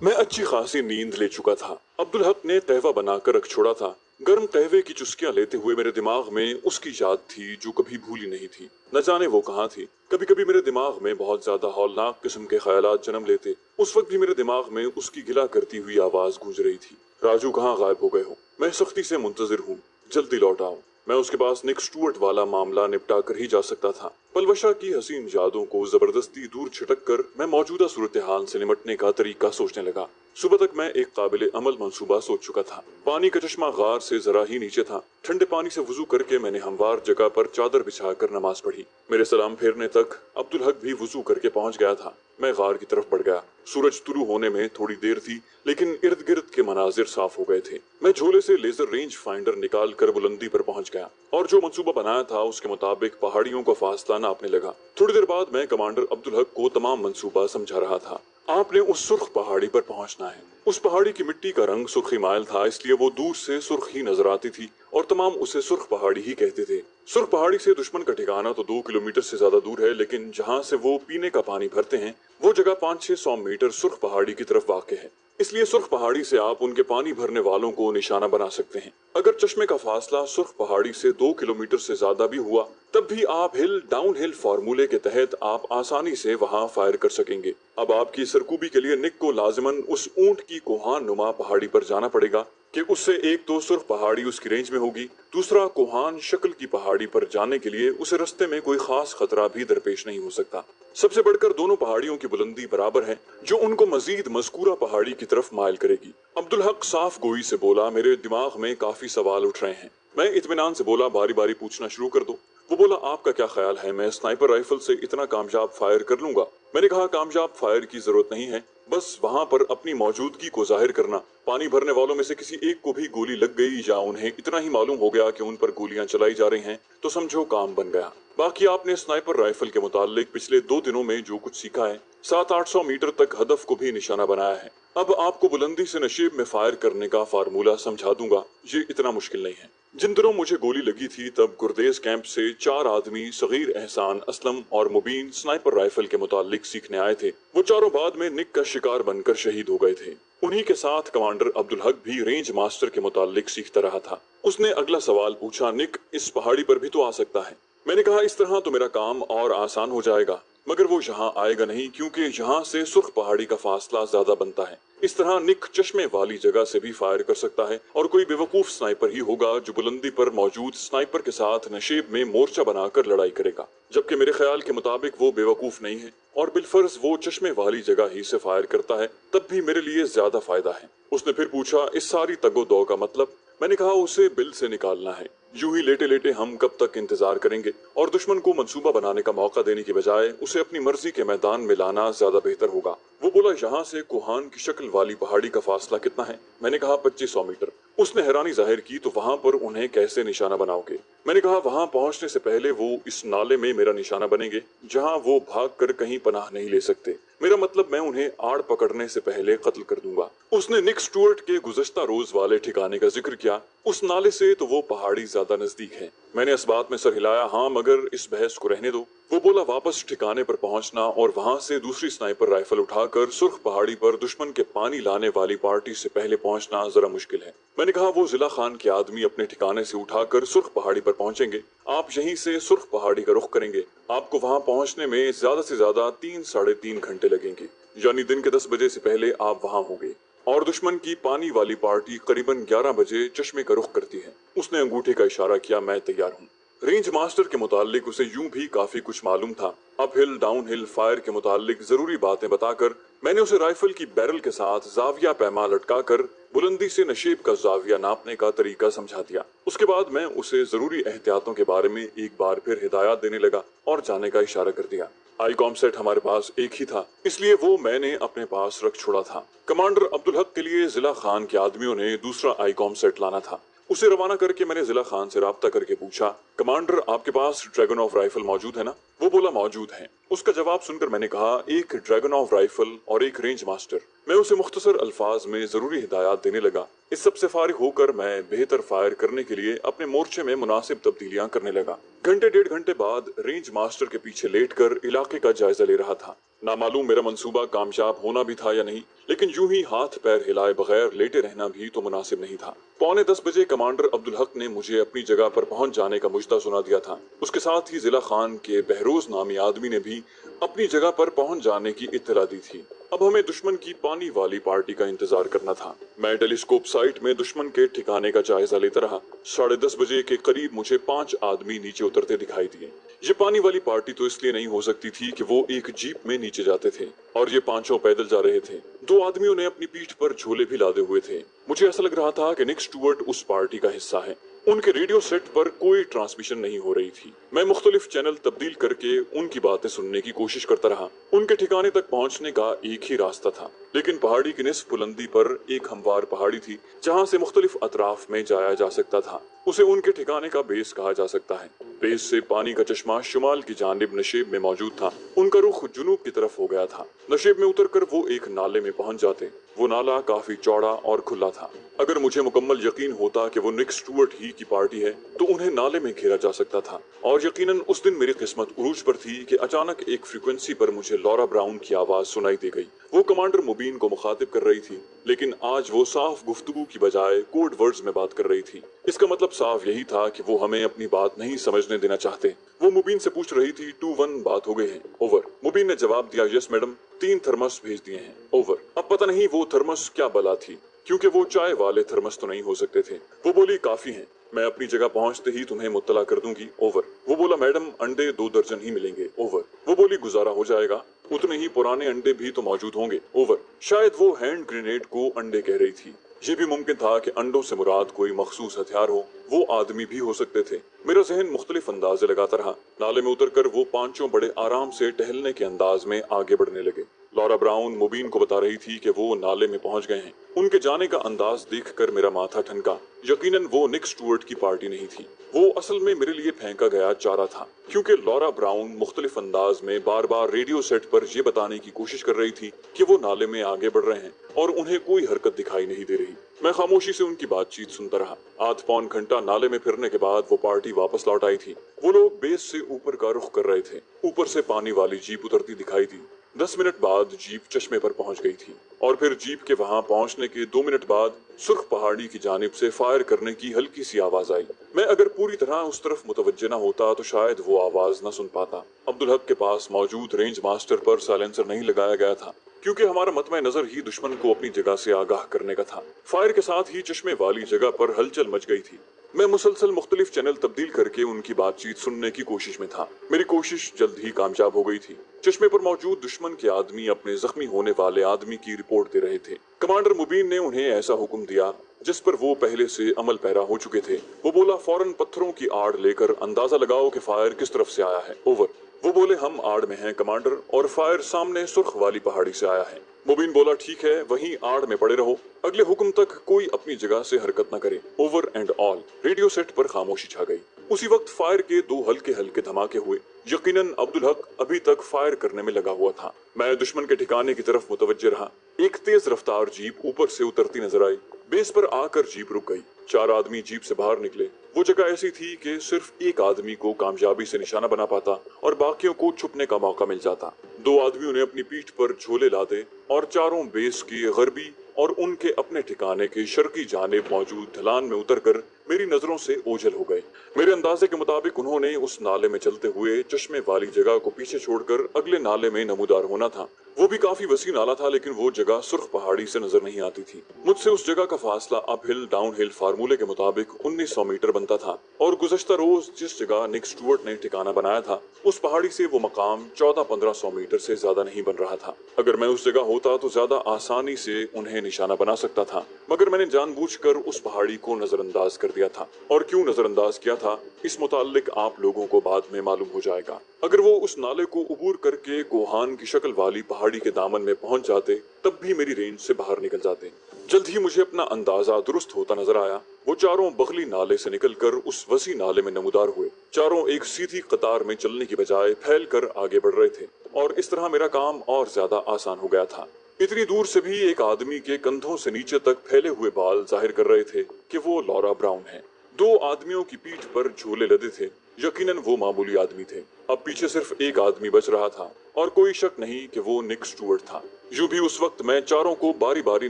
मैं अच्छी खासी नींद ले चुका था। अब्दुल हक ने कहवा बनाकर रख छोड़ा था। गर्म कहवे की चुस्कियां लेते हुए मेरे दिमाग में उसकी याद थी जो कभी भूली नहीं थी। न जाने वो कहाँ थी। कभी कभी मेरे दिमाग में बहुत ज्यादा हौलनाक किस्म के ख्यालात जन्म लेते। उस वक्त भी मेरे दिमाग में उसकी गिला करती हुई आवाज गूंज रही थी, राजू कहाँ गायब हो गए हो? मैं सख्ती से मुंतजिर हूँ, जल्दी लौट आओ। मैं उसके पास निक स्टुअर्ट वाला मामला निपटा कर ही जा सकता था। पलवशा की हसीन यादों को जबरदस्ती दूर छिटक कर मैं मौजूदा सूरत हाल से निपटने का तरीका सोचने लगा। सुबह तक मैं एक काबिल अमल मंसूबा सोच चुका था। पानी का चश्मा गार से जरा ही नीचे था। ठंडे पानी से वजू करके मैंने हमवार जगह पर चादर बिछाकर नमाज पढ़ी। मेरे सलाम फेरने तक अब्दुल हक भी वजू करके पहुंच गया था। मैं गार की तरफ बढ़ गया। सूरज तुलू होने में थोड़ी देर थी, लेकिन इर्द गिर्द के मनाजिर साफ हो गए थे। मैं झोले से लेजर रेंज फाइंडर निकाल कर बुलंदी पर पहुंच गया और जो मंसूबा बनाया था उसके मुताबिक पहाड़ियों का फासला नापने लगा। थोड़ी देर बाद मैं कमांडर अब्दुल हक को तमाम मंसूबा समझा रहा था। आपने उस सुर्ख पहाड़ी पर पहुंचना है। उस पहाड़ी की मिट्टी का रंग सुर्खी माइल था, इसलिए वो दूर से सुर्ख ही नजर आती थी और तमाम उसे सुर्ख पहाड़ी ही कहते थे। सुर्ख पहाड़ी से दुश्मन का ठिकाना तो 2 किलोमीटर से ज्यादा दूर है, लेकिन जहाँ से वो पीने का पानी भरते हैं वो जगह 500-600 मीटर सुर्ख पहाड़ी की तरफ वाक़ है। इसलिए सुर्ख पहाड़ी से आप उनके पानी भरने वालों को निशाना बना सकते हैं। अगर चश्मे का फासला सुर्ख पहाड़ी से 2 किलोमीटर से ज्यादा भी हुआ, तब भी आप हिल डाउन हिल फार्मूले के तहत आप आसानी से वहां फायर कर सकेंगे। अब आपकी सरकूबी के लिए निक को लाजिमन उस ऊंट की कोहान नुमा पहाड़ी पर जाना पड़ेगा कि उससे एक तो सुर्ख पहाड़ी उसकी रेंज में होगी, दूसरा कोहान शक्ल की पहाड़ी पर जाने के लिए उसे रास्ते में कोई खास खतरा भी दरपेश नहीं हो सकता। सबसे बढ़कर दोनों पहाड़ियों की बुलंदी बराबर है, जो उनको मजीद मज़कूरा पहाड़ी की तरफ माइल करेगी। अब्दुल हक साफ गोई से बोला, मेरे दिमाग में काफी सवाल उठ रहे हैं। मैं इत्मीनान से बोला, बारी बारी पूछना शुरू कर दो। वो बोला, आपका क्या ख्याल है, मैं स्नाइपर राइफल से इतना कामयाब फायर कर लूंगा? मैंने कहा, कामयाब फायर की जरूरत नहीं है, बस वहां पर अपनी मौजूदगी को जाहिर करना। पानी भरने वालों में से किसी एक को भी गोली लग गई या उन्हें इतना ही मालूम हो गया कि उन पर गोलियां चलाई जा रही हैं, तो समझो काम बन गया। बाकी आपने स्नाइपर राइफल के मुतालिक पिछले 2 दिनों में जो कुछ सीखा है, 700-800 मीटर तक हदफ को भी निशाना बनाया है। अब आपको बुलंदी से नशेब में फायर करने का फार्मूला समझा दूंगा, ये इतना मुश्किल नहीं है। जिन दिनों मुझे गोली लगी थी तब गुरदेज कैंप से 4 आदमी सगीर, एहसान, असलम और मुबीन स्नाइपर राइफल के मुतालिक सीखने आए थे। वो चारों बाद में निक का शिकार बनकर शहीद हो गए थे। उन्हीं के साथ कमांडर अब्दुल हक भी रेंज मास्टर के मुतालिक सीखता रहा था। उसने अगला सवाल पूछा, निक इस पहाड़ी पर भी तो आ सकता है? मैंने कहा, इस तरह तो मेरा काम और आसान हो जाएगा, मगर वो यहाँ आएगा नहीं क्योंकि यहाँ से सुर्ख पहाड़ी का फासला ज्यादा बनता है। इस तरह निक चश्मे वाली जगह से भी फायर कर सकता है और कोई बेवकूफ स्नाइपर ही होगा जो बुलंदी पर मौजूद स्नाइपर के साथ नशेब में मोर्चा बनाकर लड़ाई करेगा, जबकि मेरे ख्याल के मुताबिक वो बेवकूफ नहीं है और बिलफर्ज वो चश्मे वाली जगह ही से फायर करता है, तब भी मेरे लिए ज्यादा फायदा है। उसने फिर पूछा, इस सारी तगो दो का मतलब? मैंने कहा, उसे बिल से निकालना है। यूं ही लेटे लेटे हम कब तक इंतजार करेंगे और दुश्मन को मंसूबा बनाने का मौका देने की बजाय उसे अपनी मर्जी के मैदान में लाना ज्यादा बेहतर होगा। वो बोला, यहाँ से कोहान की शक्ल वाली पहाड़ी का फासला कितना है? मैंने कहा, 2500 मीटर। उसने हैरानी जाहिर की, तो वहां पर उन्हें कैसे निशाना बनाओगे? मैंने कहा, वहां पहुंचने से पहले वो इस नाले में मेरा निशाना बनेंगे जहां वो भाग कर कहीं पनाह नहीं ले सकते। मेरा मतलब मैं उन्हें आड़ पकड़ने से पहले कत्ल कर दूंगा। उसने निक स्टुअर्ट के गुज़श्ता रोज वाले ठिकाने का जिक्र किया। उस नाले से तो वो पहाड़ी ज्यादा नजदीक है। मैंने इस बात में सर हिलाया, हाँ मगर इस बहस को रहने दो। वो बोला, वापस ठिकाने पर पहुंचना और वहां से दूसरी स्नाइपर राइफल उठाकर सुर्ख पहाड़ी पर दुश्मन के पानी लाने वाली पार्टी से पहले पहुंचना जरा मुश्किल है। मैंने कहा, वो जिला खान के आदमी अपने ठिकाने से उठाकर सुर्ख पहाड़ी पर पहुंचेंगे, आप यहीं से सुर्ख पहाड़ी का रुख करेंगे। आपको वहां पहुंचने में ज्यादा से ज्यादा 3-3.5 घंटे लगेंगे, यानी दिन के 10 बजे से पहले आप वहां होंगे और दुश्मन की पानी वाली पार्टी करीबन 11 बजे चश्मे का रुख करती है। उसने अंगूठे का इशारा किया, मैं तैयार हूँ। रेंज मास्टर के मुतालिक उसे यूं भी काफी कुछ मालूम था। Up hill down hill fire के मुतालिक जरूरी बातें बताकर मैंने उसे राइफल की बैरल के साथ जाविया पैमा लटकाकर बुलंदी से नशेब का जाविया नापने का तरीका समझा दिया। उसके बाद मैं उसे जरूरी एहतियातों के बारे में एक बार फिर हिदायत देने लगा और जाने का इशारा कर दिया। आईकॉम सेट हमारे पास एक ही था, इसलिए वो मैंने अपने पास रख छोड़ा था। कमांडर अब्दुल हक के लिए जिला खान के आदमियों ने दूसरा आईकॉम सेट लाना था। उसे रवाना करके मैंने जिला खान से राब्ता करके पूछा, कमांडर आपके पास ड्रैगन ऑफ राइफल मौजूद है ना? वो बोला, मौजूद है। उसका जवाब सुनकर मैंने कहा, एक ड्रैगनॉव राइफल और एक रेंज मास्टर। मैं उसे मुख्तसर अल्फाज में जरूरी हिदायत देने लगा। इस सब से फारिग होकर मैं बेहतर फायर करने के लिए अपने मोर्चे में मुनासिब तब्दीलियां करने लगा। घंटे डेढ़ घंटे बाद रेंज मास्टर के पीछे लेटकर इलाके का जायजा ले रहा था। नामालूम मेरा मंसूबा कामयाब होना भी था या नहीं, लेकिन यूं ही हाथ पैर हिलाए बगैर लेटे रहना भी तो मुनासिब नहीं था। 9:45 बजे कमांडर अब्दुल हक ने मुझे अपनी जगह पर पहुंच जाने का मुजदा सुना दिया था। उसके साथ ही जिला खान के बहरोज नामी आदमी ने भी अपनी जगह पर पहुंच जाने की इत्तला दी थी। अब हमें दुश्मन की पानी वाली पार्टी का इंतजार करना था। मैं टेलीस्कोप साइट में दुश्मन के ठिकाने का जायजा लेता रहा। 10:30 बजे के करीब मुझे 5 आदमी नीचे उतरते दिखाई दिए। ये पानी वाली पार्टी तो इसलिए नहीं हो सकती थी कि वो एक जीप में नीचे जाते थे और ये पांचों पैदल जा रहे थे। 2 आदमियों ने अपनी पीठ पर झोले भी लादे हुए थे। मुझे ऐसा लग रहा था कि निक स्टुअर्ट उस पार्टी का हिस्सा है। उनके रेडियो सेट पर कोई ट्रांसमिशन नहीं हो रही थी। मैं मुख्तलिफ चैनल तब्दील करके उनकी बातें सुनने की कोशिश करता रहा। उनके ठिकाने तक पहुंचने का एक ही रास्ता था, लेकिन पहाड़ी की निस्फ बुलंदी पर एक हमवार पहाड़ी थी जहां से मुख्तलिफ अतराफ में जाया जा सकता था। उसे उनके ठिकाने का बेस कहा जा सकता है। बेस से पानी का चश्मा शुमाल की जानिब नशेब में मौजूद था। उनका रुख जुनूब की तरफ हो गया था। नशेब में उतरकर वो एक नाले में पहुंच जाते। वो नाला काफी चौड़ा और खुला था। अगर मुझे मुकम्मल यकीन होता कि वो निक स्टुअर्ट ही की पार्टी है तो उन्हें नाले में घेरा जा सकता था। और यकीनन उस दिन मेरी किस्मत उरूज पर थी कि अचानक एक फ्रीक्वेंसी पर मुझे लॉरा ब्राउन की आवाज सुनाई दी गई। वो कमांडर मुबीन को मुखातिब कर रही थी, लेकिन आज वो साफ गुफ्तगू की बजाय कोड वर्ड्स में बात कर रही थी। इसका मतलब साफ यही था कि वो हमें अपनी बात नहीं समझने देना चाहते। वो मुबीन से पूछ रही थी, 2-1 बात हो गई है, ओवर। मुबीन ने जवाब दिया, यस मैडम, 3 थर्मस भेज दिए हैं, ओवर। अब पता नहीं वो थर्मस क्या बला थी, क्योंकि वो चाय वाले थर्मस तो नहीं हो सकते थे। वो बोली, काफी हैं, मैं अपनी जगह पहुंचते ही तुम्हें मुत्तला कर दूंगी, ओवर। वो बोला, मैडम अंडे 2 दर्जन ही मिलेंगे, ओवर। वो बोली, गुजारा हो जाएगा, उतने ही पुराने अंडे भी तो मौजूद होंगे, ओवर। शायद वो हैंड ग्रेनेड को अंडे कह रही थी। ये भी मुमकिन था कि अंडों से मुराद कोई मखसूस हथियार हो, वो आदमी भी हो सकते थे। मेरा जहन मुख्तलिफ अंदाजे लगाता रहा। नाले में उतरकर वो पांचों बड़े आराम से टहलने के अंदाज में आगे बढ़ने लगे। लॉरा ब्राउन मुबीन को बता रही थी कि वो नाले में पहुंच गए हैं। उनके जाने का अंदाज देखकर मेरा माथा ठनका। यकीनन वो निक स्टुअर्ट की पार्टी नहीं थी। वो असल में मेरे लिए फेंका गया चारा था, क्योंकि लॉरा ब्राउन मुख्तलिफ अंदाज में बार बार रेडियो सेट पर यह बताने की कोशिश कर रही थी कि वो नाले में आगे बढ़ रहे हैं और उन्हें कोई हरकत दिखाई नहीं दे रही। मैं खामोशी से उनकी बातचीत सुनता रहा। आध पौन घंटा नाले में फिरने के बाद वो पार्टी वापस लौट आई थी। वो लोग बेस से ऊपर का रुख कर रहे थे। ऊपर से पानी वाली जीप उतरती दिखाई दी। 10 मिनट बाद जीप चश्मे पर पहुंच गई थी और फिर जीप के वहां पहुंचने के 2 मिनट बाद सुर्ख पहाड़ी की जानिब से फायर करने की हल्की सी आवाज आई। मैं अगर पूरी तरह उस तरफ मुतवज्जे न होता तो शायद वो आवाज न सुन पाता। अब्दुल हक के पास मौजूद रेंज मास्टर पर साइलेंसर नहीं लगाया गया था, क्योंकि हमारा मतमे नजर ही दुश्मन को अपनी जगह से आगाह करने का था। फायर के साथ ही चश्मे वाली जगह पर हलचल मच गई थी। मैं मुसलसल मुख्तलिफ चैनल तब्दील करके उनकी बातचीत सुनने की कोशिश में था। मेरी कोशिश जल्द ही कामयाब हो गई थी। चश्मे पर मौजूद दुश्मन के आदमी अपने जख्मी होने वाले आदमी की रिपोर्ट दे रहे थे। कमांडर मुबीन ने उन्हें ऐसा हुक्म दिया जिस पर वो पहले से अमल पैरा हो चुके थे। वो बोला, फौरन पत्थरों की आड़ लेकर अंदाजा लगाओ कि फायर किस तरफ से आया है, ओवर। वो बोले, हम आड़ में हैं कमांडर, और फायर सामने सुर्ख वाली पहाड़ी से आया है। मुबीन बोला, ठीक है, वहीं आड़ में पड़े रहो, अगले हुक्म तक कोई अपनी जगह से हरकत न करे, over and all. Radio set पर खामोशी छा गई। उसी वक्त फायर के 2 हल्के हल्के धमाके हुए। यकीनन अब्दुल हक अभी तक फायर करने में लगा हुआ था। मैं दुश्मन के ठिकाने की तरफ मुतवज्जे रहा। एक तेज रफ्तार जीप ऊपर से उतरती नजर आई। बेस पर आकर जीप रुक गई। 4 आदमी जीप से बाहर निकले। वो जगह ऐसी थी कि सिर्फ एक आदमी को कामयाबी से निशाना बना पाता और बाकियों को छुपने का मौका मिल जाता। 2 आदमियों ने अपनी पीठ पर झोले लादे और चारों बेस की गरबी और उनके अपने ठिकाने के शर्की जानिब मौजूद ढलान में उतरकर मेरी नजरों से ओझल हो गए। मेरे अंदाजे के मुताबिक उन्होंने उस नाले में चलते हुए चश्मे वाली जगह को पीछे छोड़कर अगले नाले में नमूदार होना था। वो भी काफी वसी नाला था, लेकिन वो जगह सुर्ख पहाड़ी से नजर नहीं आती थी। मुझसे उस जगह का फासला अप हिल डाउन हिल फार्मूले के मुताबिक 1900 मीटर बनता था और गुज़श्ता रोज जिस जगह निक स्टुअर्ट ने ठिकाना बनाया था उस पहाड़ी से वो मकाम 1400-1500 मीटर से ज्यादा नहीं बन रहा था। अगर मैं उस जगह होता तो ज्यादा आसानी से उन्हें निशाना बना सकता था, मगर मैंने जानबूझकर उस पहाड़ी को नजरअंदाज कर दिया था। और क्यों नजरअंदाज किया था, इस मुताल्लिक आप लोगों को बाद में मालूम हो जाएगा। अगर वो उस नाले को उबूर करके कोहान की शक्ल वाली पहाड़ी के दामन में पहुंच जाते तब भी मेरी रेंज से बाहर निकल जाते। जल्द ही मुझे अपना अंदाजा दुरुस्त होता नजर आया। वो चारों बगली नाले से निकलकर उस वसी नाले में नमूदार हुए। चारों एक सीधी कतार में चलने की बजाय फैल कर आगे बढ़ रहे थे। और इस तरह मेरा काम और ज्यादा आसान हो गया था। इतनी दूर से भी एक आदमी के कंधों से नीचे तक फैले हुए बाल जाहिर कर रहे थे कि वो लॉरा ब्राउन है। दो आदमियों की पीठ पर झोले लदे थे। यकीनन वो मामूली आदमी थे। अब पीछे सिर्फ एक आदमी बच रहा था और कोई शक नहीं कि वो निक स्टुअर्ट था। यूं भी उस वक्त मैं चारों को बारी बारी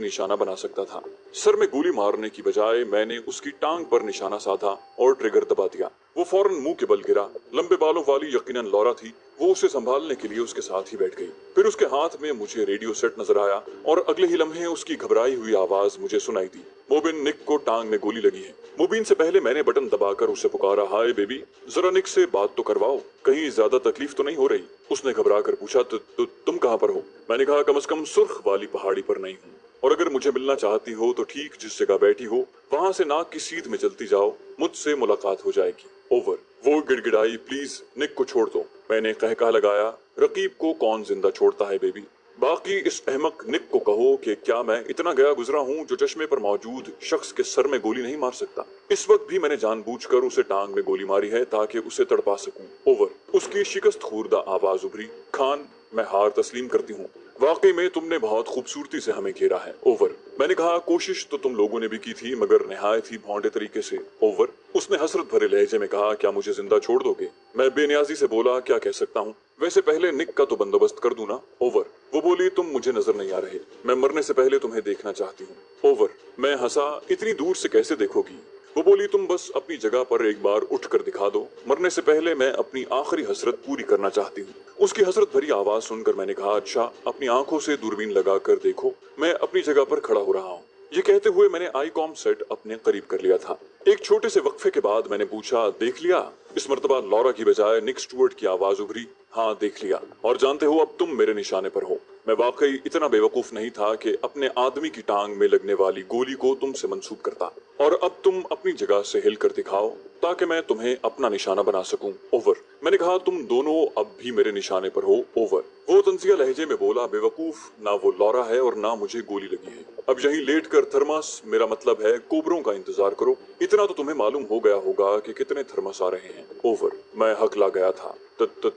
निशाना बना सकता था। सर में गोली मारने की बजाय मैंने उसकी टांग पर निशाना साधा और ट्रिगर दबा दिया। वो फौरन मुंह के बल गिरा। लंबे बालों वाली यकीनन लॉरा थी। वो उसे संभालने के लिए उसके साथ ही बैठ गई। फिर उसके हाथ में मुझे रेडियो सेट नजर आया और अगले ही लम्हे उसकी घबराई हुई आवाज मुझे सुनाई दी। मोबिन, निक को टांग में गोली लगी है। मुबीन से पहले मैंने बटन दबाकर उसे पुकारा, हाय बेबी, जरा निक से बात तो करवाओ, कहीं ज्यादा तकलीफ तो नहीं हो रही। उसने घबरा कर पूछा, तुम कहाँ पर हो? मैंने कहा, कम से कम सुर्ख वाली पहाड़ी पर नहीं हूँ, और अगर मुझे मिलना चाहती हो तो ठीक जिस जगह बैठी हो वहां से नाक की सीध में चलती जाओ, मुझसे मुलाकात हो जाएगी। ओवर। वो गिड़गिड़ाई, प्लीज निक को छोड़ दो। मैंने कहका लगाया, रकीब को कौन जिंदा छोड़ता है बेबी? बाकी इस अहमक निक को कहो कि क्या मैं इतना गया गुजरा हूँ जो चश्मे पर मौजूद शख्स के सर में गोली नहीं मार सकता। इस वक्त भी मैंने जानबूझकर उसे टांग में गोली मारी है ताकि उसे तड़पा सकूं। ओवर। उसकी शिकस्त खुर्दा आवाज उभरी, खान, मैं हार तस्लीम करती हूँ। वाकई में तुमने बहुत खूबसूरती से हमें घेरा है। ओवर। मैंने कहा, कोशिश तो तुम लोगों ने भी की थी मगर निहायत ही भौंडे तरीके से। ओवर। उसने हसरत भरे लहजे में कहा, क्या मुझे जिंदा छोड़ दोगे? मैं बेनियाजी से बोला, क्या कह सकता हूँ, वैसे पहले निक का तो बंदोबस्त कर दूं ना। ओवर। वो बोली, तुम मुझे नजर नहीं आ रहे, मैं मरने से पहले तुम्हें देखना चाहती हूँ। ओवर। मैं हंसा, इतनी दूर से कैसे देखोगी? वो बोली, तुम बस अपनी जगह पर एक बार उठ कर दिखा दो, मरने से पहले मैं अपनी आखिरी हसरत पूरी करना चाहती हूँ। उसकी हसरत भरी आवाज सुनकर मैंने कहा, अच्छा, अपनी आंखों से दूरबीन लगा कर देखो, मैं अपनी जगह पर खड़ा हो रहा हूँ। ये कहते हुए मैंने आईकॉम सेट अपने करीब कर लिया था। एक छोटे से वक्फे के बाद मैंने पूछा, देख लिया? इस मर्तबा लॉरा की बजाय निक स्टुअर्ट की आवाज उभरी, हाँ देख लिया, और जानते हो अब तुम मेरे निशाने पर हो। मैं वाकई इतना बेवकूफ नहीं था कि अपने आदमी की टांग में लगने वाली गोली को तुमसे मंसूब करता, और अब तुम अपनी जगह से हिल कर दिखाओ ताकि मैं तुम्हें अपना निशाना बना सकूं। ओवर। मैंने कहा, तुम दोनों अब भी मेरे निशाने पर हो। ओवर। वो तंजिया लहजे में बोला, बेवकूफ, ना वो लॉरा है और ना मुझे गोली लगी है। अब यहीं लेट कर थर्मस, मेरा मतलब है कोबरों का इंतजार करो। इतना तो तुम्हें मालूम हो गया होगा कि कितने थर्मस आ रहे हैं। ओवर। मैं हकला गया था।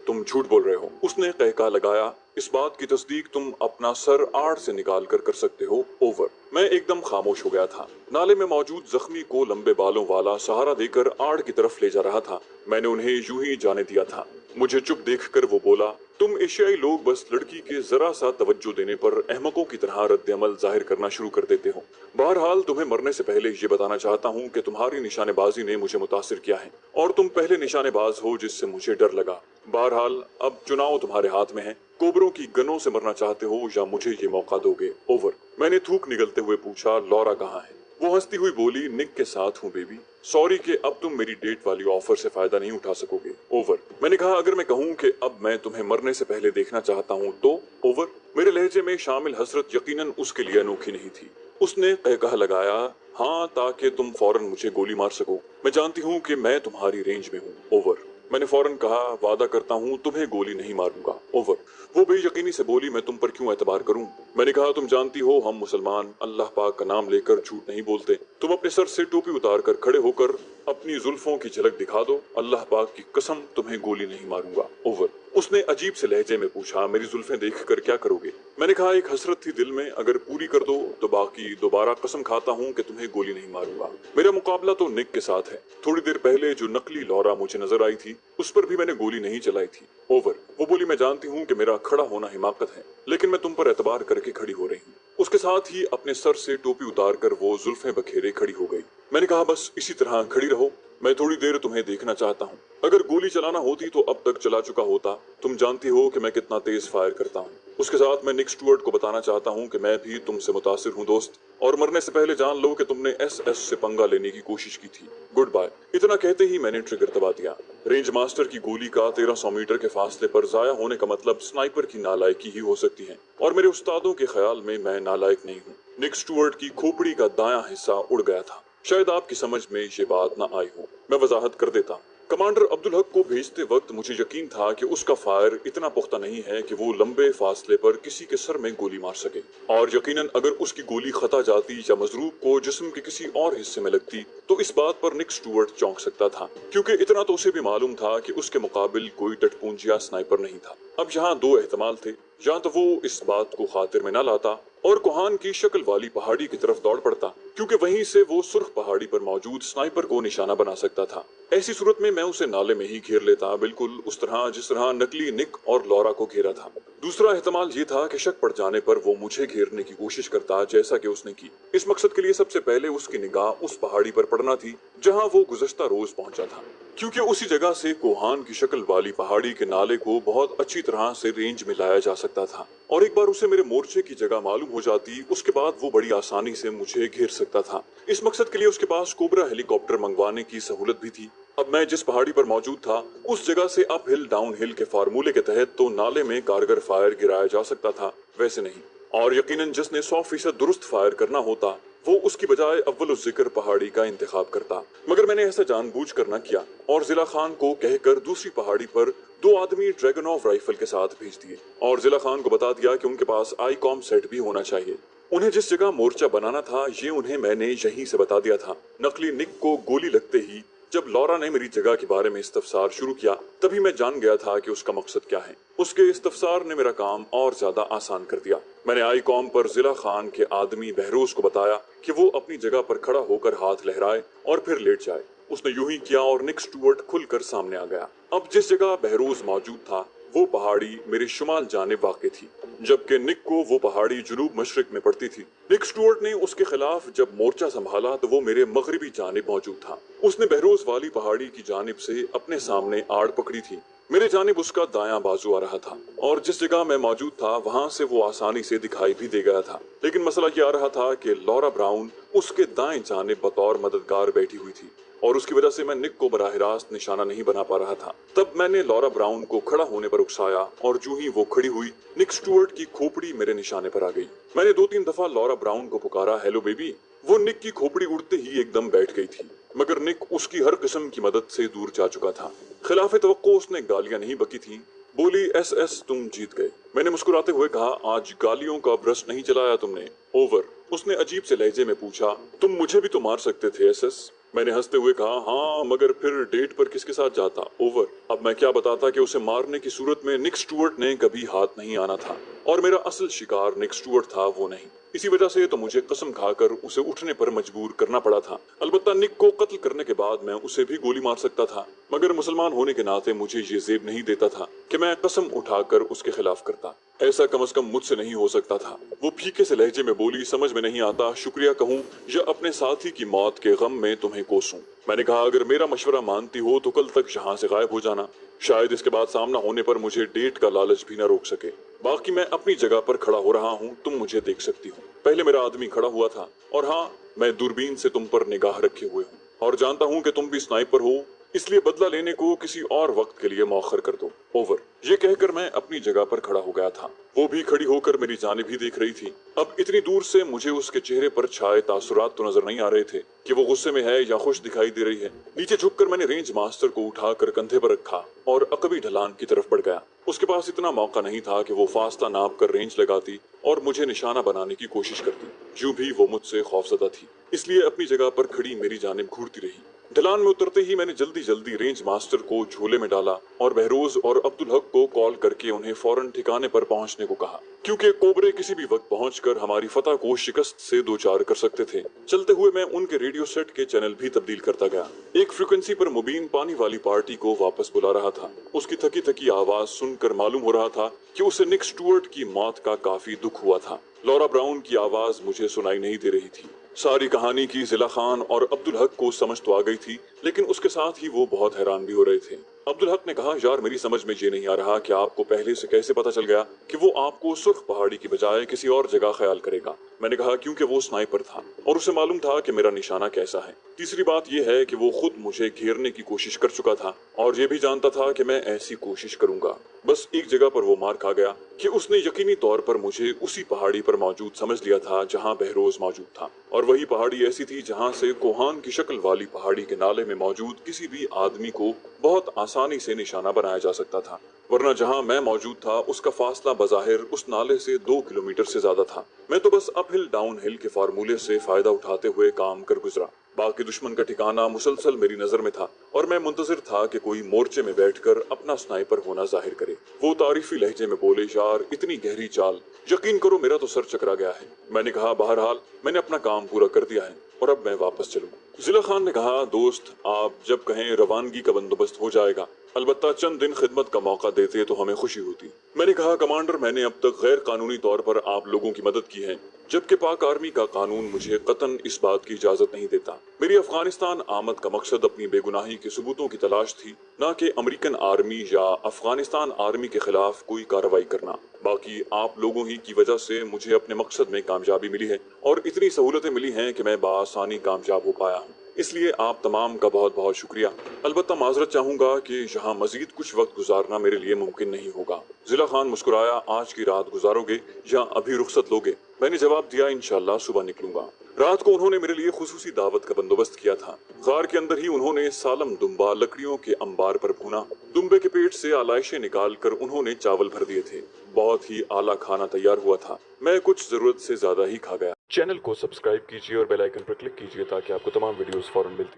तुम झूठ बोल रहे हो। उसने कहका लगाया, इस बात की तस्दीक तुम अपना सर आड़ से निकाल कर सकते हो। ओवर। मैं एकदम खामोश हो गया था। नाले में मौजूद जख्मी को लंबे बालों वाला सहारा देकर आड़ की तरफ ले जा रहा था। मैंने उन्हें यूं ही जाने दिया था। मुझे चुप देखकर वो बोला, तुम एशियाई लोग बस लड़की के जरा सा तवज्जो देने पर अहमकों की तरह रद्द अमल जाहिर करना शुरू कर देते हो। बहरहाल तुम्हें मरने से पहले ये बताना चाहता हूँ कि तुम्हारी निशानेबाजी ने मुझे मुतासिर किया है, और तुम पहले निशानेबाज हो जिससे मुझे डर लगा। बहरहाल अब चुनाव तुम्हारे हाथ में है, कोबरों की गनों से मरना चाहते हो या मुझे ये मौका दोगे। ओवर। मैंने थूक निगलते हुए पूछा, लॉरा कहाँ है? वो हंसती हुई बोली, निक के साथ हूँ बेबी, सॉरी कि अब तुम मेरी डेट वाली ऑफर से फायदा नहीं उठा सकोगे। ओवर। मैंने कहा, अगर मैं कहूँ कि अब मैं तुम्हें मरने से पहले देखना चाहता हूँ तो? ओवर। मेरे लहजे में शामिल हसरत यकीनन उसके लिए अनोखी नहीं थी। उसने कहका लगाया, हाँ, ताकि तुम फौरन मुझे गोली मार सको। मैं जानती हूँ कि मैं तुम्हारी रेंज में हूँ। ओवर। मैंने फौरन कहा, वादा करता हूँ तुम्हें गोली नहीं मारूंगा। ओवर। वो बेयकीनी से बोली, मैं तुम पर क्यों एतबार करूं? मैंने कहा, तुम जानती हो हम मुसलमान अल्लाह पाक का नाम लेकर झूठ नहीं बोलते। तुम अपने सर से टोपी उतार कर खड़े होकर अपनी जुल्फों की झलक दिखा दो, अल्लाह पाक की कसम तुम्हें गोली नहीं मारूंगा। ओवर। उसने अजीब से लहजे में पूछा, मेरी जुल्फें देखकर क्या करोगे? मैंने कहा, एक हसरत थी दिल में, अगर पूरी कर दो तो बाकी दोबारा कसम खाता हूँ कि तुम्हें गोली नहीं मारूंगा। मेरा मुकाबला तो निक के साथ है। थोड़ी देर पहले जो नकली लॉरा मुझे नजर आई थी उस पर भी मैंने गोली नहीं चलाई थी। ओवर। वो बोली, मैं जानती हूँ कि मेरा खड़ा होना हिमाकत है, लेकिन मैं तुम पर एतबार करके खड़ी हो रही हूँ। उसके साथ ही अपने सर से टोपी उतार कर वो जुल्फें बखेरे खड़ी हो गई। मैंने कहा, बस इसी तरह खड़ी रहो, मैं थोड़ी देर तुम्हें देखना चाहता हूँ। अगर गोली चलाना होती तो अब तक चला चुका होता। तुम जानती हो कि मैं कितना तेज फायर करता हूँ। उसके साथ मैं निक स्टुअर्ट को बताना चाहता हूँ कि मैं भी तुमसे मुतासिर हूँ दोस्त, और मरने से पहले जान लो कि तुमने SS से पंगा लेने की कोशिश की थी। Good bye. इतना कहते ही मैंने ट्रिगर दबा दिया। रेंज मास्टर की गोली का 1300 मीटर के फासले पर जाया होने का मतलब स्नाइपर की नालायकी ही हो सकती है, और मेरे उस्तादों के ख्याल में मैं नालायक नहीं हूँ। निक स्टुअर्ट की खोपड़ी का दायां हिस्सा उड़ गया था। शायद आपकी समझ में ये बात ना आई हो, मैं वजाहत कर देता। कमांडर अब्दुल हक को भेजते वक्त मुझे यकीन था कि उसका फायर इतना पुख्ता नहीं है कि वो लंबे फासले पर किसी के सर में गोली मार सके, और यकीनन अगर उसकी गोली खता जाती या मजरूब को जिस्म के किसी और हिस्से में लगती तो इस बात पर निक स्टुअर्ट चौंक सकता था, क्योंकि इतना तो उसे भी मालूम था कि उसके मुकाबिल कोई टटपूंजिया स्नाइपर नहीं था। अब यहाँ दो एहतमाल थे, या तो वो इस बात को खातिर में न लाता और कोहान की शक्ल वाली पहाड़ी की तरफ दौड़ पड़ता, क्योंकि वहीं से वो सुर्ख पहाड़ी पर मौजूद स्नाइपर को निशाना बना सकता था। ऐसी सूरत में मैं उसे नाले में ही घेर लेता, बिल्कुल उस तरह जिस तरह नकली निक और लॉरा को घेरा था। दूसरा एहतमाल ये था कि शक पड़ जाने पर वो मुझे घेरने की कोशिश करता, जैसा कि उसने की। इस मकसद के लिए सबसे पहले उसकी निगाह उस पहाड़ी पर पड़ना थी जहां वो गुज़श्ता रोज पहुंचा था, क्योंकि उसी जगह से कोहान की शक्ल वाली पहाड़ी के नाले को बहुत अच्छी तरह से रेंज में लाया जा सकता था, और एक बार उसे मेरे मोर्चे की जगह मालूम हो जाती, उसके बाद वो बड़ी आसानी से मुझे घेर सकता था। इस मकसद के लिए उसके पास कोबरा हेलीकॉप्टर मंगवाने की सहूलत भी थी। अब मैं जिस पहाड़ी पर मौजूद था उस जगह से अप हिल डाउन हिल के फार्मूले के तहत तो नाले में कारगर फायर गिराया जा सकता था, वैसे नहीं। और यकीनन जिसने 100% दुरुस्त फायर करना होता वो उसकी बजाय अव्वल जिक्र पहाड़ी का इंतखाब करता, मगर मैंने ऐसा जानबूझकर न किया और जिला खान को कहकर दूसरी पहाड़ी पर 2 आदमी ड्रैगनॉफ राइफल के साथ भेज दिए और जिला खान को बता दिया कि उनके पास आईकॉम सेट भी होना चाहिए। उन्हें जिस जगह मोर्चा बनाना था ये उन्हें मैंने यहीं से बता दिया था। नकली निक को गोली लगते ही जब लॉरा ने मेरी जगह के बारे में इस्तफसार शुरू किया तभी मैं जान गया था कि उसका मकसद क्या है। उसके इस्तफसार ने मेरा काम और ज्यादा आसान कर दिया। मैंने आईकॉम पर जिला खान के आदमी बहरोज को बताया कि वो अपनी जगह पर खड़ा होकर हाथ लहराए और फिर लेट जाए। उसने यूं ही किया और निक स्टुअर्ट खुलकर सामने आ गया। अब जिस जगह बहरोज मौजूद था वो पहाड़ी मेरे शुमाल जानिब वाक़ थी, जबकि निक को वो पहाड़ी जुनूब मशरिक में पड़ती थी। निक स्टुअर्ट ने उसके खिलाफ जब मोर्चा संभाला तो वो मेरे मगरिबी जानिब मौजूद था। उसने बहरोज वाली पहाड़ी की जानिब से अपने सामने आड़ पकड़ी थी। मेरे जानिब उसका दायां बाजू आ रहा था और जिस जगह मैं मौजूद था वहां से वो आसानी से दिखाई भी दे गया था। लेकिन मसला ये आ रहा था कि लॉरा ब्राउन उसके दाएं जानिब बतौर मददगार बैठी हुई थी और उसकी वजह से मैं निक को बराह रास्त निशाना नहीं बना पा रहा था। तब मैंने लॉरा ब्राउन को खड़ा होने पर उकसाया और जो ही वो खड़ी हुई निक स्टुअर्ट की खोपड़ी मेरे निशाने पर आ गई। मैंने 2-3 दफा लॉरा ब्राउन को पुकारा, हेलो बेबी। वो निक की खोपड़ी उड़ते ही एकदम बैठ गई थी, मगर निक उसकी हर किस्म की मदद से दूर जा चुका था। खिलाफ तवक्को उसने गालियां नहीं बकी थी। बोली, एस तुम जीत गए। मैंने मुस्कुराते हुए कहा, आज गालियों का ब्रश नहीं चलाया तुमने। ओवर। उसने अजीब से लहजे में पूछा, तुम मुझे भी तो मार सकते थे एस। मैंने हंसते हुए कहा, हाँ मगर फिर डेट पर किसके साथ जाता। ओवर। अब मैं क्या बताता कि उसे मारने की सूरत में निक स्टुअर्ट ने कभी हाथ नहीं आना था और मेरा असल शिकार निक स्टुअर्ट था, वो नहीं। इसी वजह से तो मुझे कसम खाकर उसे उठने पर मजबूर करना पड़ा था। अलबत्ता निक को कत्ल करने के बाद मैं उसे भी गोली मार सकता था, मगर मुसलमान होने के नाते मुझे ये जेब नहीं देता था कि मैं कसम उठाकर उसके खिलाफ करता। ऐसा कम से कम मुझसे नहीं हो सकता था। वो फीके से लहजे में बोली, समझ में नहीं आता शुक्रिया कहूँ या अपने साथी की मौत के गम में तुम्हें कोसूं। मैंने कहा, अगर मेरा मशवरा मानती हो तो कल तक यहाँ से गायब हो जाना। शायद इसके बाद सामना होने पर मुझे डेट का लालच भी न रोक सके। बाकी मैं अपनी जगह पर खड़ा हो रहा हूँ, तुम मुझे देख सकती हो। पहले मेरा आदमी खड़ा हुआ था और हाँ, मैं दूरबीन से तुम पर निगाह रखे हुए हूँ और जानता हूँ कि तुम भी स्नाइपर हो, इसलिए बदला लेने को किसी और वक्त के लिए मौखर कर दो। ओवर। ये कहकर मैं अपनी जगह पर खड़ा हो गया था। वो भी खड़ी होकर मेरी जानिब ही देख रही थी। अब इतनी दूर से मुझे उसके चेहरे पर छाए तासुरात तो नजर नहीं आ रहे थे कि वो गुस्से में है या खुश दिखाई दे रही है। नीचे झुककर मैंने रेंज मास्टर को उठाकर कंधे पर रखा और अकबी ढलान की तरफ बढ़ गया। उसके पास इतना मौका नहीं था कि वो फासला नाप कर रेंज लगाती और मुझे निशाना बनाने की कोशिश करती। यूं भी वो मुझसे खौफजदा थी, इसलिए अपनी जगह पर खड़ी मेरी जानिब घूरती रही। ढलान में उतरते ही मैंने जल्दी जल्दी रेंज मास्टर को झोले में डाला और बहरोज और अब्दुल हक को कॉल करके उन्हें फौरन ठिकाने पर पहुंचने को कहा, क्योंकि कोबरे किसी भी वक्त पहुंचकर हमारी फतह को शिकस्त से दो चार कर सकते थे। चलते हुए मैं उनके रेडियो सेट के चैनल भी तब्दील करता गया। एक फ्रीक्वेंसी पर मुबीन पानी वाली पार्टी को वापस बुला रहा था। उसकी थकी थकी आवाज सुनकर मालूम हो रहा था कि उसे निक स्टुअर्ट की मौत का काफी दुख हुआ था। लॉरा ब्राउन की आवाज मुझे सुनाई नहीं दे रही थी। सारी कहानी की जिला खान और अब्दुल हक को समझ तो आ गई थी, लेकिन उसके साथ ही वो बहुत हैरान भी हो रहे थे। अब्दुल हक ने कहा, यार मेरी समझ में ये नहीं आ रहा कि आपको पहले से कैसे पता चल गया कि वो आपको सुर्ख पहाड़ी की बजाय किसी और जगह ख्याल करेगा। मैंने कहा, क्योंकि वो स्नाइपर था और उसे मालूम था कि मेरा निशाना कैसा है। तीसरी बात यह है कि वो खुद मुझे घेरने की कोशिश कर चुका था और ये भी जानता था कि मैं ऐसी कोशिश करूंगा। बस एक जगह पर वो मार खा गया कि उसने यकीनी तौर पर मुझे उसी पहाड़ी पर मौजूद समझ लिया था जहां बहरोज मौजूद था, और वही पहाड़ी ऐसी थी जहां से कोहान की शक्ल वाली पहाड़ी के नाले में मौजूद किसी भी आदमी को बहुत आसानी से निशाना बनाया जा सकता था। वरना जहां मैं मौजूद था उसका फासला बज़ाहिर उस नाले से 2 किलोमीटर से ज्यादा था। मैं तो बस अप हिल डाउन हिल के फार्मूले से फायदा उठाते हुए काम कर गुजरा। बाकी दुश्मन का ठिकाना मुसलसल मेरी नजर में था और मैं मुंतजिर था कि कोई मोर्चे में बैठकर अपना स्नाइपर होना जाहिर करे। वो तारीफी लहजे में बोले, यार इतनी गहरी चाल, यकीन करो मेरा तो सर चकरा गया है। मैंने कहा, बहरहाल मैंने अपना काम पूरा कर दिया है और अब मैं वापस चलूं। जिला खान ने कहा, दोस्त आप जब कहें रवानगी का बंदोबस्त हो जाएगा, अलबत्ता चंद दिन खिदमत का मौका देते तो हमें खुशी होती। मैंने कहा, कमांडर मैंने अब तक गैर कानूनी तौर पर आप लोगों की मदद की है, जबकि पाक आर्मी का कानून मुझे कतन इस बात की इजाजत नहीं देता। मेरी अफगानिस्तान आमद का मकसद अपनी बेगुनाही के सबूतों की तलाश थी, न कि अमेरिकन आर्मी या अफगानिस्तान आर्मी के खिलाफ कोई कार्रवाई करना। बाकी आप लोगों ही की वजह से मुझे अपने मकसद में कामयाबी मिली है और इतनी सहूलतें मिली हैं कि मैं बआसानी कामयाब हो पाया हूँ। इसलिए आप तमाम का बहुत बहुत शुक्रिया। अलबत्ता माजरत चाहूंगा कि यहाँ मजीद कुछ वक्त गुजारना मेरे लिए मुमकिन नहीं होगा। जिला खान मुस्कुराया, आज की रात गुजारोगे या अभी रुखसत लोगे? मैंने जवाब दिया, इंशाल्लाह सुबह निकलूंगा। रात को उन्होंने मेरे लिए खुसूसी दावत का बंदोबस्त किया था। गार के अंदर ही उन्होंने सालम दुम्बा लकड़ियों के अंबार पर भूना। दुम्बे के पेट से आलाइशें निकाल कर उन्होंने चावल भर दिए थे। बहुत ही आला खाना तैयार हुआ था। मैं कुछ जरूरत से ज्यादा ही खा गया। चैनल को सब्सक्राइब कीजिए और बेल आइकन पर क्लिक कीजिए ताकि आपको तमाम वीडियोस फौरन मिलती